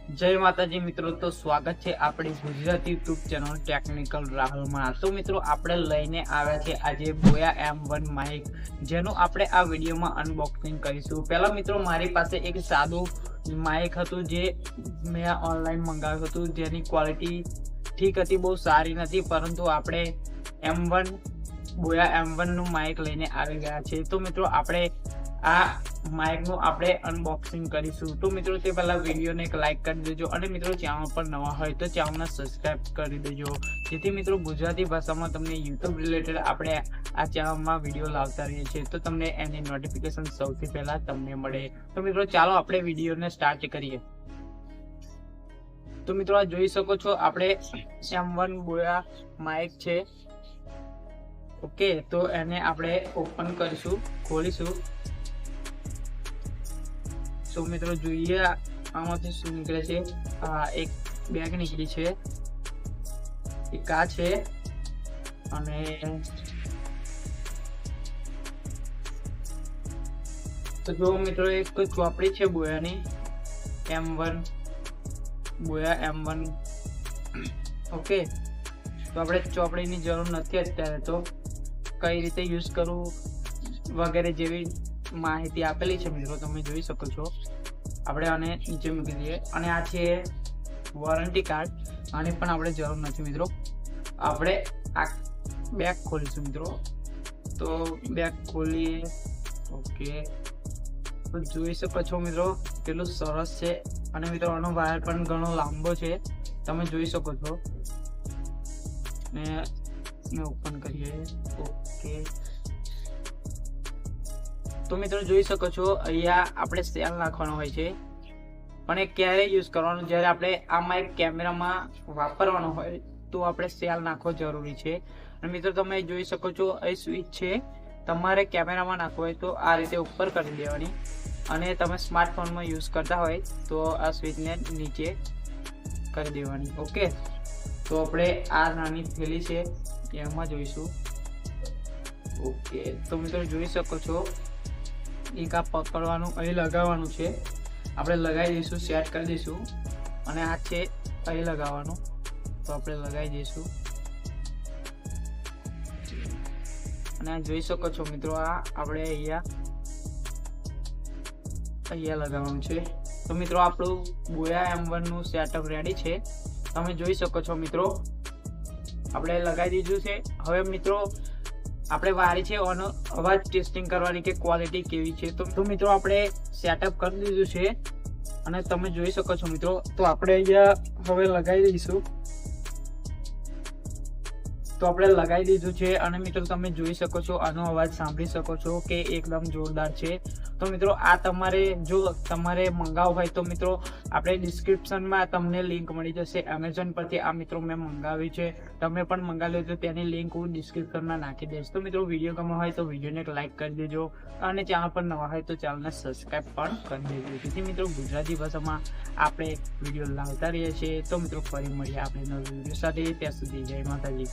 જય માતાજી મિત્રો, તો સ્વાગત છે આપણી ગુજરાતી યુટ્યુબ ચેનલ ટેકનિકલ રાહુલમાં। તો મિત્રો આપણે લઈને આવ્યા છે આજે બોયા M1 માઇક, જેનું આપણે આ વિડીયોમાં અનબોક્સિંગ કરીશું। પહેલા મિત્રો મારી પાસે એક સાદું માઇક હતું જે મેં ઓનલાઈન મંગાવ્યું હતું, જેની ક્વોલિટી ઠીક હતી, બહુ સારી નથી, પરંતુ આપણે બોયા M1 નું માઇક લઈને આવી ગયા છે। તો મિત્રો આપણે આ માઇકનું આપણે અનબોક્સિંગ કરીશું। તો મિત્રો તે પહેલા વિડીયોને એક લાઈક કરી દેજો અને મિત્રો ચેનલ પર નવા હોય તો ચેનલને સબસ્ક્રાઇબ કરી દેજો, જેથી મિત્રો ગુજરાતી ભાષામાં તમને યુટ્યુબ રિલેટેડ આપણે આ ચેનલમાં વિડીયો લાવતા રહીએ છીએ, તો તમને એની નોટિફિકેશન સૌથી પહેલા તમને મળે। તો મિત્રો ચાલો આપણે વિડીયોને સ્ટાર્ટ કરીએ। તો મિત્રો આ જોઈ શકો છો આપણે M1 બોયા માઇક છે। ઓકે, તો એને આપણે ઓપન કરીશું, ખોલીશું। તો મિત્રો જોઈએ આમાંથી શું નીકળે છે। આ એક બેગ નીકળી છે, એક આ છે, અને તો જો મિત્રો એક ચોપડી છે બોયા M1। ઓકે, તો આપણે ચોપડીની જરૂર નથી અત્યારે, તો કઈ રીતે યુઝ કરવું વગેરે જેવી માહિતી આપેલી છે મિત્રો, તમે જોઈ શકો છો। આપણે આને નીચે મૂકી દઈએ, અને આ છે વોરંટી કાર્ડ, આની પણ આપણે જરૂર નથી મિત્રો। આપણે આ બેગ ખોલીશું મિત્રો, તો બેગ ખોલીએ। ઓકે, તો જોઈ શકો છો મિત્રો કેટલું સરસ છે, અને મિત્રો આનો વાયર પણ ઘણો લાંબો છે, તમે જોઈ શકો છો। ને ઓપન કરીએ। ઓકે, તો મિત્રો જોઈ શકો છો અહીંયા આપણે સેલ નાખવાનો હોય છે, પણ એ ક્યારે યુઝ કરવાનું, જ્યારે આપણે આમાં એક કેમેરામાં વાપરવાનો હોય તો આપણે સેલ નાખવો જરૂરી છે। અને મિત્રો તમે જોઈ શકો છો અહીં સ્વિચ છે, તમારે કેમેરામાં નાખવો હોય તો આ રીતે ઉપર કરી દેવાની, અને તમે સ્માર્ટફોનમાં યુઝ કરતા હોય તો આ સ્વિચને નીચે કરી દેવાની। ઓકે, તો આપણે આ નાની થેલી છે એમાં જોઈશું। ઓકે, તો મિત્રો જોઈ શકો છો એક આ પકડવાનું, અહીં લગાવવાનું છે, આપણે લગાવી દઈશું, સેટ કરી દઈશું, અને આ છે અહીં લગાવવાનું, તો આપણે લગાવી દઈશું। અને આ જોઈ શકો છો મિત્રો આ આપણે અહીંયા લગાવવાનું છે। તો મિત્રો આપણું બોયા M1 નું સેટઅપ રેડી છે, તમે જોઈ શકો છો મિત્રો આપણે લગાવી દીધું છે। હવે મિત્રો આપણે વારી છે આનો અવાજ ટેસ્ટિંગ કરવાની કે ક્વોલિટી કેવી છે। તો મિત્રો આપણે સેટઅપ કરી દીધું છે, અને તમે જોઈ શકો છો મિત્રો, તો આપણે અહીંયા હવે લગાવી દઈશું। તો આપણે લગાવી દીધું છે, અને મિત્રો તમે જોઈ શકો છો આનો અવાજ સાંભળી શકો છો કે એકદમ જોરદાર છે। તો મિત્રો આ જો તમારે મંગાવવું હોય તો મિત્રો આપણે ડિસ્ક્રિપ્શનમાં તમને લિંક મળી જશે એમેઝોન પરથી। આ મિત્રો મેં મંગાવ્યું છે, તમે પણ મંગાવ્યું તો તેની લિંક હું ડિસ્ક્રિપ્શનમાં નાખી દઈશ। તો મિત્રો વિડીયો ગમ્યો હોય તો વિડીયોને એક લાઈક કરી દેજો, અને ચેનલ પર નવા હોય તો ચેનલને સબસ્ક્રાઈબ પણ કરી દેજો, જેથી મિત્રો ગુજરાતી ભાષામાં આપણે વિડીયો લાવતા રહીએ છીએ। તો મિત્રો ફરી મળીએ આપણે નવા વિડીયો સાથે, ત્યાં સુધી જય માતાજી।